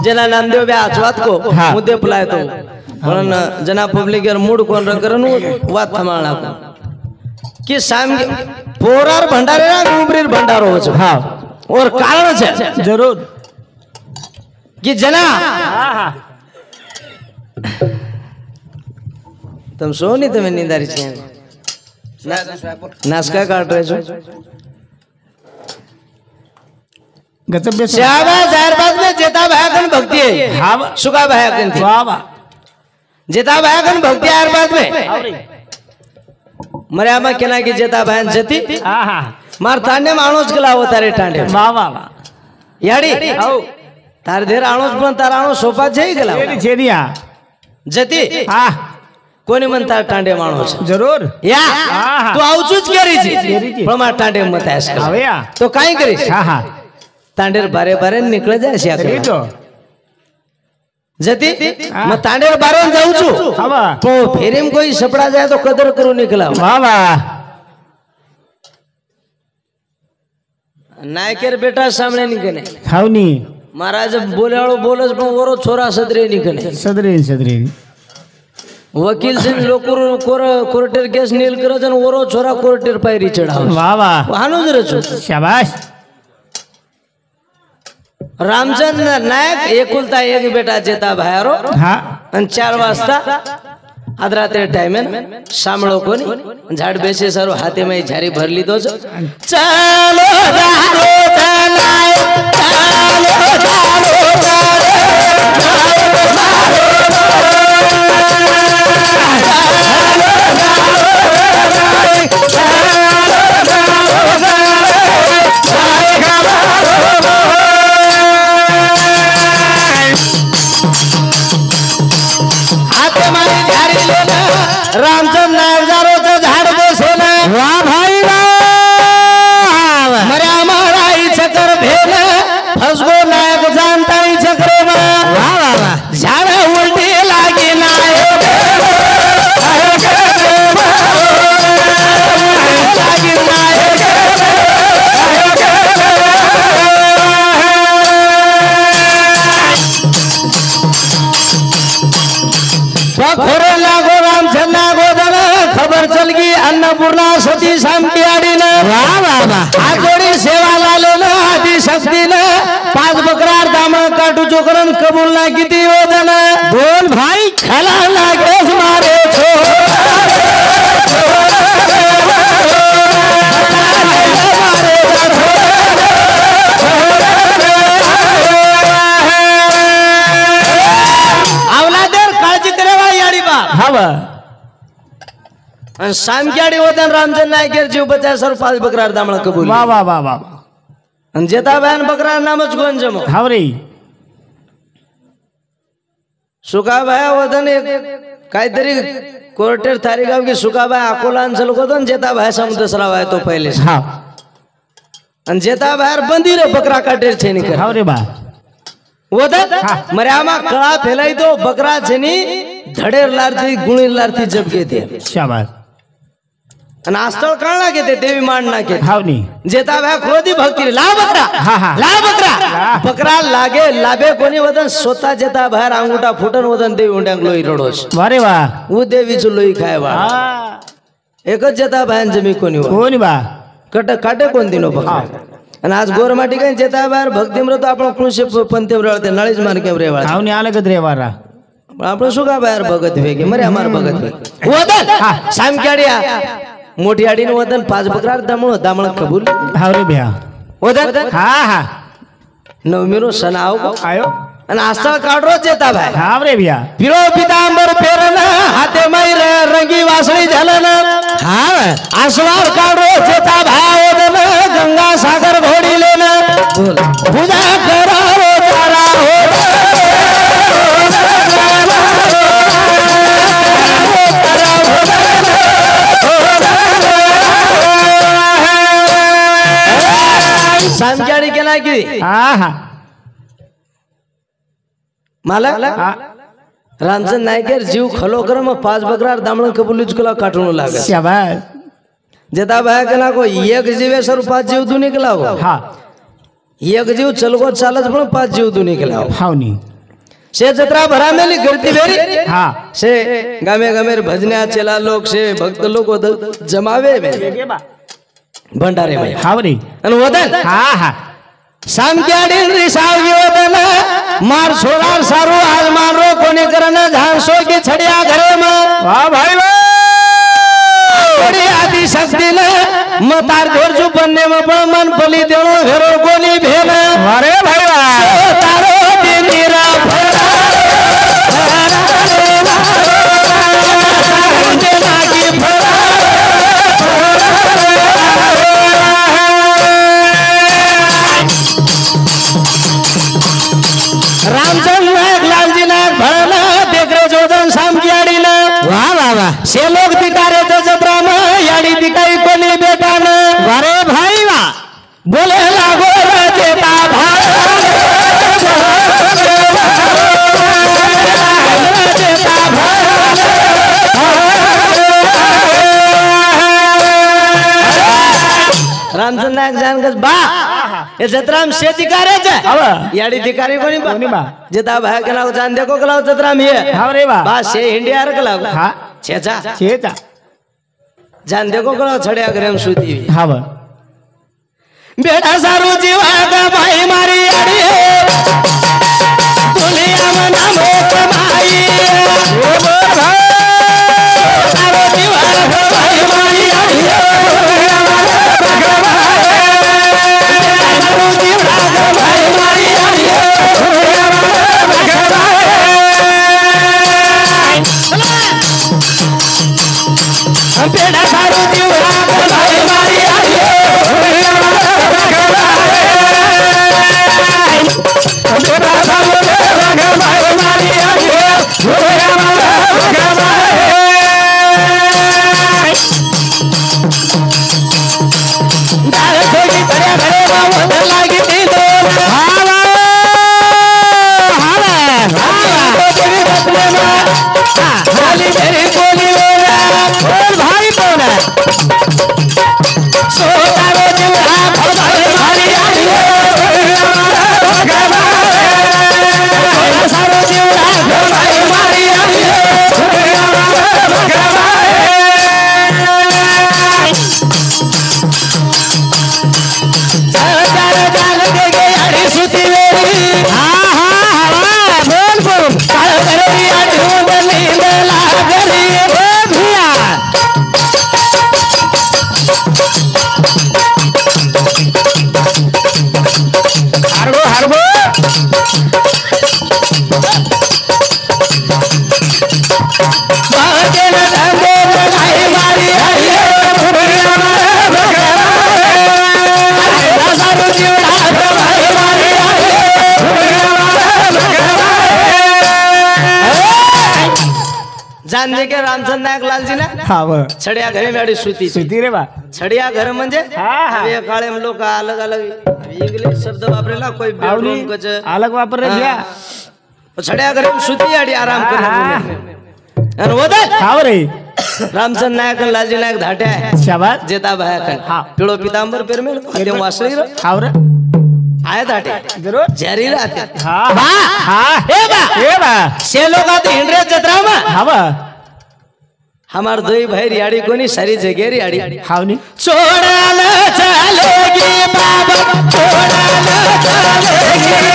जना नामदेव बे आचवात को मुद्दे पुलाय तो पण जना पब्लिक यर मूड कोण रकरन वात थमाळा कि शाम पोरार भंडारे ना उमरीर भंडारो हो छ हां और कारण छे जरूर कि जना तुम सो नहीं तुम्हें नींदारी छे नासका काट रहे छो गजब श्यामा जारबाद में जेता भागन भक्ति है हां सुगा भागन थी वाह वाह जेता भागन भक्ति जारबाद में मर्या में केना की जेता भान जती हां हां मार ताने माणोस गलावो तारे टांडे वाह वाह वाह याडी औ तार देर आणोस पण तार आणो सोपा जई गलावो एडी छेनिया जती हां कोणी म्हणता टांडे माणोस जरूर या तू आवचूच करी छी पण मार टांडे मत ऐसा हवे या तो काय करीस हां हां तांडेर बारे बारे निकळ जाय शे तो जती मैं तांडेर बारोन जाऊ छु हां तो फेरीम कोई सपड़ा जाए तो कदर करू निकला वाह वाह नायकेर बेटा सामने निकने हावनी महाराज बोलेवाळो बोलस पण ओरो छोरा सदरे निकने सदरेन सदरेन वकील से लोकुर कोर्टेर केस नील करजन ओरो छोरा कोर्टेर पायरी चढाव वाह वाह हानो जरे छु शाबाश रामचंद्र नायक एकुलता एक बेटा जेता भायारो हां आणि 4 वाजता आदराते टाइमेन सामळो कोनी झाड बेसे सारो हाते में झारी भरली तो चलो जारो चलाय चलो जारो रामचंद्र नायक जारो तो झाड़ बसेला वाह भाई वाह मर्या माराई चक्कर भेल फसगो नायक जानताई चक्र में वाह वाह वाह झाड़ उल्टी लागी नायक लागी नायक बखोरे लागो रामचंद्र गोदन खबर चल गई अन्नपूर्णा सती शाम की आड़ी ने वाह वाह वाह आजोड़ी सेवा लाले ने आदि शक्ति ने 5 बकरार दामन काटू चोकरन कबूल ना की थी गोदन बोल भाई खला लागे मारे छो शाम की आड़ी होते रामचंद्र नायक जीव बचा सर 5 बकरार दामण कबूल वाह वाह वाह वाह जेता बहन बकरार नामच कोण जमो हावरे सुकाबाई होतन एक काहीतरी कोर्टेर थारीगाव की सुकाबाई अकोला अंचल होतन जेता भाई समुद्र सरावाय तो पहले हां आणि जेता बाहेर बंदी रे बकरा काटेर छेनी कर हावरे बा होता मर्यामा कळा फैलाई तो बकरा छेनी धडेर लारती गुणीर लारती जप घेते शाबास आणि आस्थळ कळना घेते देवी मान ना घेते हावनी जेता भया क्रोधी भक्ती ला बकरा हा, हा. ला बकरा बकरा लागे लाभे कोणी वदन स्वतः जेता बाहेर अंगुठा फुटन वदन देवी उंड्यांक लोई रडोस वारे वा उ देवीच लोई खाय बा हा एकच जेता बाहेर जमी कोणी वा कोणी बा कट काटे कोण दिनो बकरा आणि आज गोरमाटी काही जेता बाहेर भक्ती मृत आपण कृषी पंते रळते नळीच मार्के रेवाळ हावनी आलं गद रे वारा आपण सुगा बाहेर भगत वेगे मरे अमार भगत वेगे वदन सामक्याडिया मोठी आडीने वदन 5 बकरा दामळ कबूल हावरे भ्या वदन हा हा नवमीरो सण आव आयो आणि आस्थळ काढरो जेता भाई हावरे भ्या पिरो पितांबर पेरन हाते मैर रंगी वासळी झालन हा आसवार काढरो जेता भाई वदन गंगा सागर घोडीले न पूजा करावो तारा हो सामक्याडी केला की हा हा मला हा रामचंद नायकेर जीव खलो कर मग 5 बकरा दामण कबुलीच कला काटून लाग शाबास जेता बाया केला को एक जीवे सर 5 जीव दुनी केला हो हा एक जीव चलगो चालच पण 5 जीव दुनी केला हो हावनी से जत्रा भरा मेली गर्दी भेरी हा से गामे गामे भजन्या चेला लोक से भक्त लोक जमावे में भंडारे में हावरे आणि वदन हा हा सामक्याडी रिसावी वदन मार सोरार सारू आज मारो कोणी करन झांसो की छडिया घरे में वाह भाई वाह बड़ी आदि शक्ति ने मतार धोरजू बनने में पण मन पली देणो घेरो कोणी भेन वारे भाई वाह तारो दिनीरा भरा नागी भरा रामचंद नायक लालजी नायक भरला देखरे जोदन सामक्याडी न वाह वाह वाह से लोग दिकारे तो जत्रा में याडी दिकाई कोणी बेटा न वारे भाई वाह बोले लागो जेता भाई जेता रामचंद नायक जानकस बा ये जत्रा में से दिकारे छे याडी दिकारी कोणी बा जेता भाई के नाव जान देखो कलाव जत्रा में ये हावरे वाह बा से इंडिया र कलाव हा छेचा चेता जान देखो कलाव छड्या ग्राम सुती हाव बेटा सारू जीवा का भाई मारी याडी दुनिया में नाम कमाई ओ भाई सारू जीवा का भाई मारी याडी बेटा सारू जीवा का भाई मारी जान दे के रामचंद नायक लालजी ना हाव छड्या घरे में सुती सुती रे बा छड्या घर म्हणजे हा, हा. या काळे में लोक अलग अलग इंग्लिश शब्द वापरेला कोई बेडरूम कच अलग वापर रे भ्या छड्या घरे में सुती आडी आराम करे आणि वदन हाव रे रामचंद नायक आणि लालजी नायक धाटे आहे शाबास जेता भाया हा. पिळो पितांबर पेरमेल ते वासळी हाव रे आहे धाटे जरूर झरी राहते हा बा हा हे बा ए बा से लोग आते हिंडरे जत्रा में हाव हमार दोई भाई रियाड़ी कोनी सारी जगह रियाड़ी हाव नी छोड़ा न चलेगी बाबा छोड़ा न चलेगी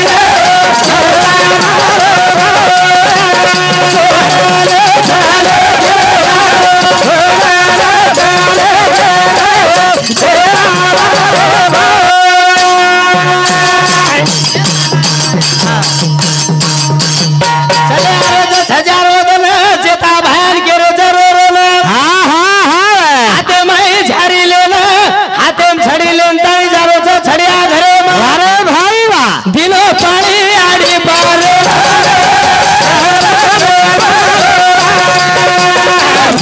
हजारों दिन जेता भैन के रोज हाथे में झाड़ी लेना हाथे में छड़ी लेना जारो से छड़िया घरे में अरे भाई वाह दिनों पानी आड़ी पार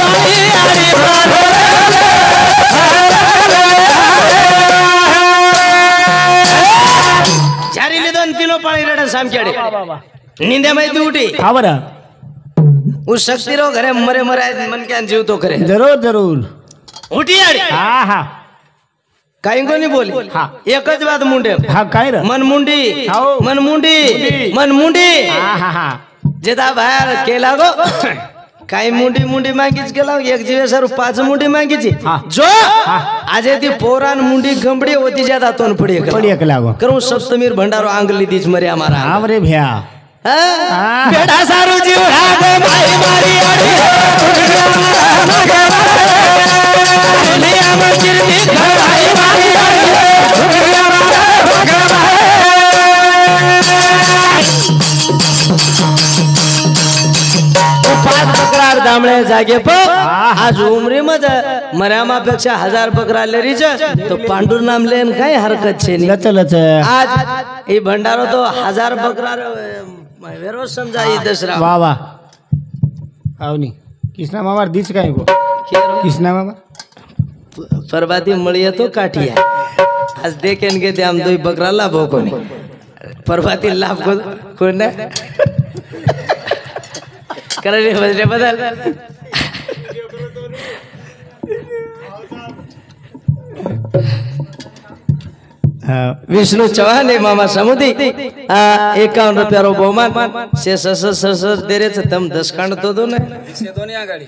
पानी आड़ी पार झाड़ी ले दो दिनों पानी रेडा शाम के आड़े नींदे में तू उठी हाव रे उस शक्ति रो घरे मरे मरे मन के जीव तो करे जरूर जरूर उठी आड़ी हा हा काही को नहीं बोली हाँ। एकच बात मुंडे हा काय रे मन मुंडी हाओ। मन मुंडी मन मुंडी हा हा हा जेदा बाहेर केला गो काही मुंडी मुंडी मागीच केला एक जीवे सर 5 मुंडी मागीची हाँ। जो आज ती पोरान मुंडी गंबडी होती ज्यादा तोन पड़ी पड़ी एक लागो करू सप्तमीर भंडारो आंगली दीच मरे हमारा हाव रे भैया हाँ? बेटा सारू जीव राग माई मारी आड़ी दुनिया में कीर्ति घराई मारी आड़ी पाच बकरार दामळे जागे पण आज उमरी मध्ये मर्यामापेक्षा 1000 बकरा लेरीच तो पांडुर नाम लेन काही हरकत छे नहीं लच लच आज ये भंडारो तो 1000 बकरा वेरो समझा ये दसरा वाह वाह हाव नी कृष्णा मामा दीच काय गो कृष्णा मामा परबाती मळिये तो काठिया आज देखेन के हम दो बकरा लाभो कोनी परबाती लाभ को कोण करे बदले बदल विष्णु चौहान है मामा समुदी 51 रुपया रो बहुमान से सस दे रे तम 10 कांड तो दो ने से दोनी आगाडी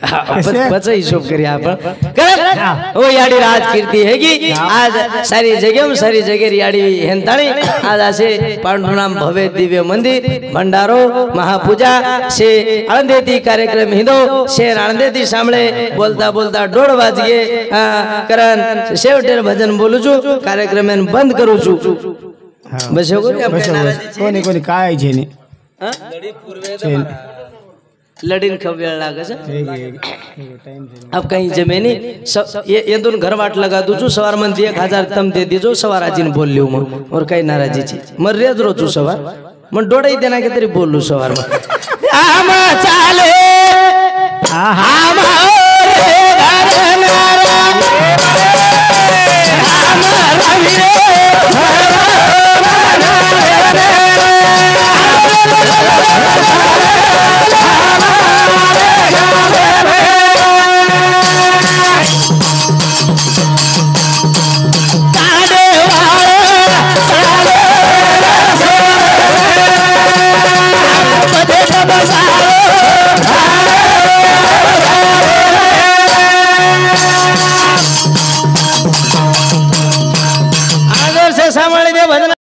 बच हिशोब करी आपण कर ओ याडी राज कीर्ती हैगी आज सारी जगह याडी हेंताणी आज असे पांडुनाम भव्य दिव्य मंदिर भंडारो महापूजा से आनंदेती कार्यक्रम हिंदो शेर आनंदेती सामळे बोलता बोलता 1:30 वाजगे करण शेवटेर भजन बोलू छु कार्यक्रम बंद करू छु बस हो गया कोणी कोणी काय छे नी लड़ीन खब वेळ लागे अब कहीं जमे नहीं ये दोन घर वाट लगा दू छु सवार मन 1000 तम दे दीजो सवार आजीन बोल लियो मग और काही नाराजी छी मर रेज रो छु सवार मन डोडई देना के तरी बोलू सवार में आम चाले आम रे घर नारा आम रवि रे आदर से संभाली दे भजन